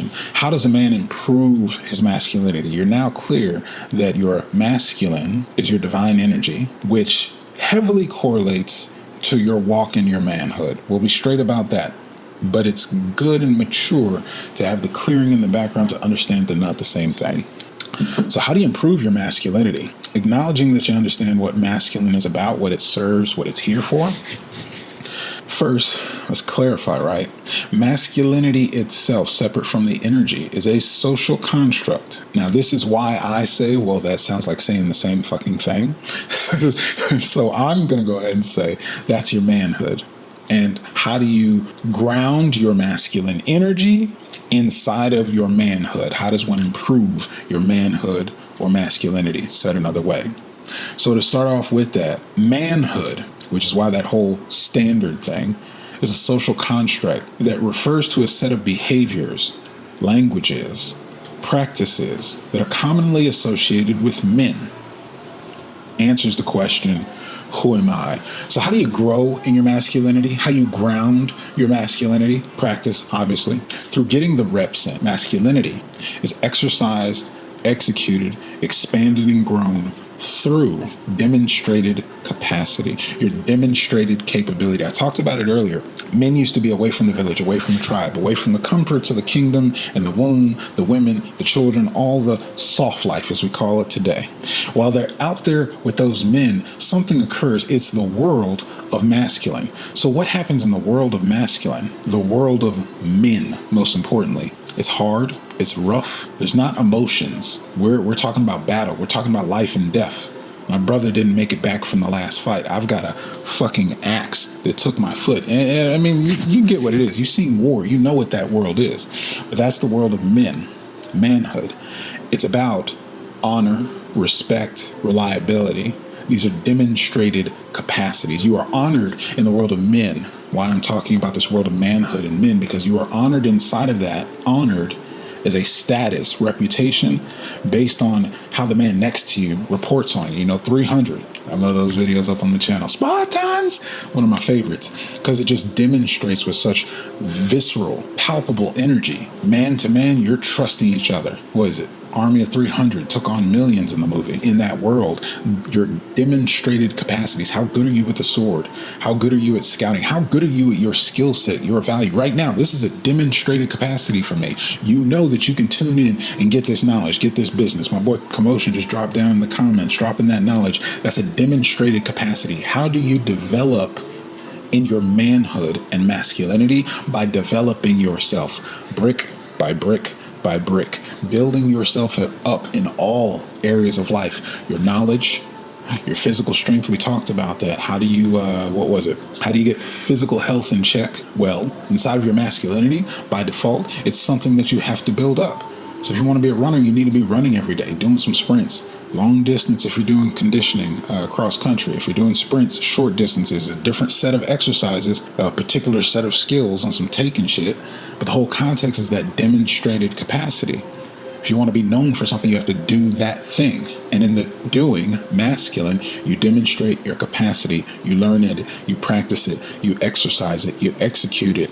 question. How does a man improve his masculinity? You're now clear that your masculine is your divine energy, which heavily correlates to your walk in your manhood. We'll be straight about that. But it's good and mature to have the clearing in the background to understand they're not the same thing. So how do you improve your masculinity? Acknowledging that you understand what masculine is about, what it serves, what it's here for. First, let's clarify, right? Masculinity itself, separate from the energy, is a social construct. Now, this is why I say, well, that sounds like saying the same fucking thing. So I'm going to go ahead and say that's your manhood. And how do you ground your masculine energy inside of your manhood? How does one improve your manhood or masculinity? Said another way. So to start off with that, manhood, which is why that whole standard thing is a social construct that refers to a set of behaviors, languages, practices that are commonly associated with men. Answers the question, who am I? So how do you grow in your masculinity? How you ground your masculinity? Practice, obviously, through getting the reps in. Masculinity is exercised, executed, expanded, and grown through demonstrated capacity, your demonstrated capability. I talked about it earlier. Men used to be away from the village, away from the tribe, away from the comforts of the kingdom and the womb, the women, the children, all the soft life as we call it today. While they're out there with those men, something occurs. It's the world of masculine. So what happens in the world of masculine? The world of men, most importantly. It's hard. It's rough. There's not emotions. We're talking about battle. We're talking about life and death. My brother didn't make it back from the last fight. I've got a fucking axe that took my foot. And I mean, you get what it is. You've seen war. You know what that world is. But that's the world of men, manhood. It's about honor, respect, reliability. These are demonstrated capacities. You are honored in the world of men. Why I'm talking about this world of manhood and men, because you are honored inside of that. Honored as a status, reputation, based on how the man next to you reports on you. You know, 300. I love those videos up on the channel. Spartans, one of my favorites, because it just demonstrates with such visceral, palpable energy. Man to man, you're trusting each other. What is it? Army of 300 took on millions in the movie. In that world, your demonstrated capacities. How good are you with the sword? How good are you at scouting? How good are you at your skill set, your value? Right now, this is a demonstrated capacity for me. You know that you can tune in and get this knowledge, get this business. My boy Commotion just dropped down in the comments, dropping that knowledge. That's a demonstrated capacity. How do you develop in your manhood and masculinity? By developing yourself brick by brick by brick, building yourself up in all areas of life. Your knowledge, your physical strength. We talked about that. How do you, How do you get physical health in check? Well, inside of your masculinity, by default, it's something that you have to build up. So if you want to be a runner, you need to be running every day, doing some sprints. Long distance if you're doing conditioning, cross country. If you're doing sprints, short distances, a different set of exercises, a particular set of skills on some taking shit. But the whole context is that demonstrated capacity. If you want to be known for something, you have to do that thing. And in the doing, masculine, you demonstrate your capacity. You learn it, you practice it, you exercise it, you execute it.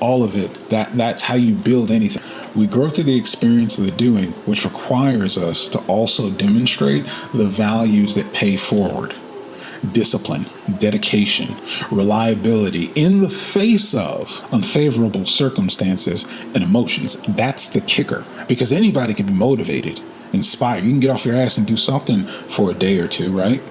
All of it, that's how you build anything. We grow through the experience of the doing, which requires us to also demonstrate the values that pay forward. Discipline, dedication, reliability in the face of unfavorable circumstances and emotions. That's the kicker, because anybody can be motivated, inspired. You can get off your ass and do something for a day or two, right?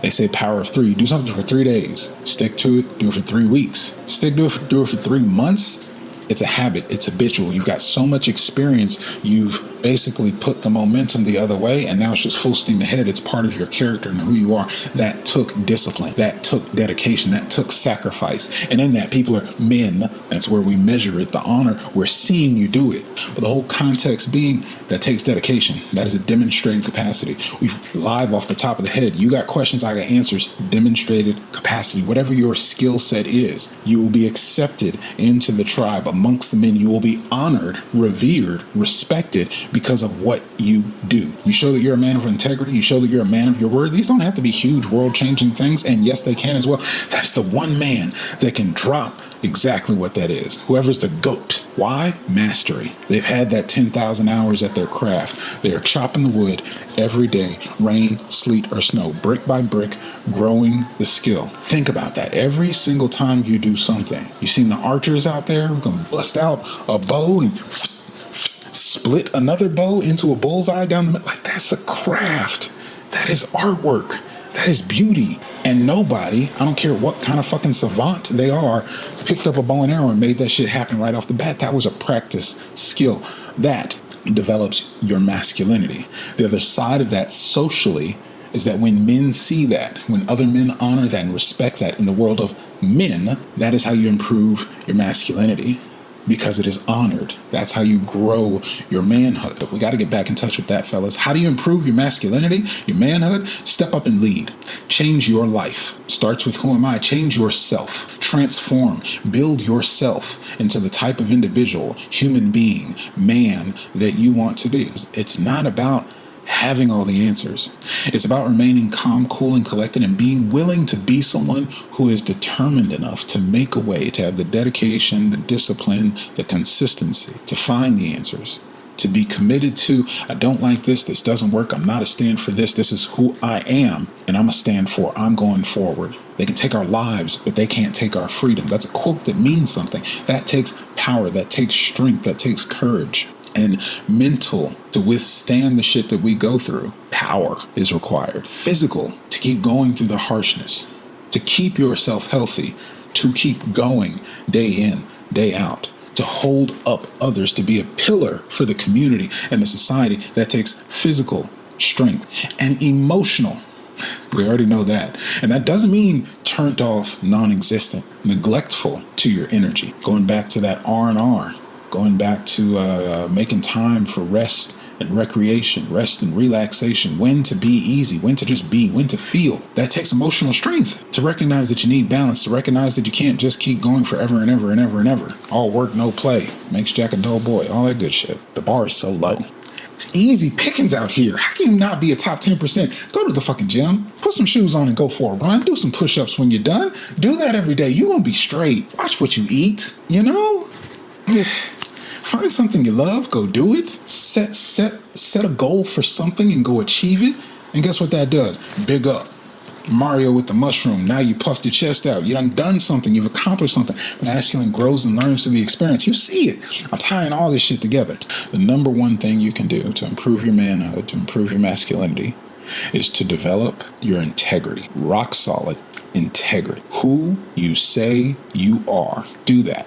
They say power of 3. Do something for 3 days. Stick to it. Do it for 3 weeks. Do it for 3 months. It's a habit. It's habitual. You've got so much experience. You've basically put the momentum the other way, and now it's just full steam ahead. It's part of your character and who you are. That took discipline. That took dedication. That took sacrifice. And in that, people are men. That's where we measure it. The honor, we're seeing you do it. But the whole context being that takes dedication. That is a demonstrated capacity. We live off the top of the head. You got questions, I got answers. Demonstrated capacity. Whatever your skill set is, you will be accepted into the tribe amongst the men. You will be honored, revered, respected, because of what you do. You show that you're a man of integrity. You show that you're a man of your word. These don't have to be huge world-changing things, and yes, they can as well. That's the one man that can drop exactly what that is. Whoever's the GOAT. Why? Mastery. They've had that 10,000 hours at their craft. They are chopping the wood every day, rain, sleet, or snow, brick by brick, growing the skill. Think about that. Every single time you do something, you seen the archers out there who can bust out a bow and split another bow into a bullseye down the middle. Like, that's a craft. That is artwork. That is beauty. And nobody, I don't care what kind of fucking savant they are, picked up a bow and arrow and made that shit happen right off the bat. That was a practice skill. That develops your masculinity. The other side of that socially is that when men see that, when other men honor that and respect that in the world of men, that is how you improve your masculinity. Because it is honored. That's how you grow your manhood. We got to get back in touch with that, fellas. How do you improve your masculinity, your manhood? Step up and lead. Change your life. Starts with who am I? Change yourself. Transform. Build yourself into the type of individual, human being, man that you want to be. It's not about having all the answers. It's about remaining calm, cool, and collected, and being willing to be someone who is determined enough to make a way, to have the dedication, the discipline, the consistency to find the answers, to be committed to, I don't like this, this doesn't work, I'm not a stand for this, this is who I am, and I'm a stand for, I'm going forward. They can take our lives, but they can't take our freedom. That's a quote that means something. That takes power, that takes strength, that takes courage. And mental to withstand the shit that we go through. Power is required. Physical to keep going through the harshness, to keep yourself healthy, to keep going day in, day out, to hold up others, to be a pillar for the community and the society. That takes physical strength and emotional. We already know that. And that doesn't mean turned off, non-existent, neglectful to your energy. Going back to that R&R. Going back to making time for rest and recreation, rest and relaxation, when to be easy, when to just be, when to feel. That takes emotional strength to recognize that you need balance, to recognize that you can't just keep going forever and ever and ever and ever. All work, no play. Makes Jack a dull boy. All that good shit. The bar is so low. It's easy pickings out here. How can you not be a top 10%? Go to the fucking gym. Put some shoes on and go for a run. Do some push-ups when you're done. Do that every day. You're going to be straight. Watch what you eat. You know? Find something you love, go do it. Set a goal for something and go achieve it. And guess what that does? Big up. Mario with the mushroom. Now you puffed your chest out. You done something. You've accomplished something. Masculine grows and learns through the experience. You see it. I'm tying all this shit together. The number one thing you can do to improve your manhood, to improve your masculinity, is to develop your integrity. Rock solid integrity. Who you say you are. Do that.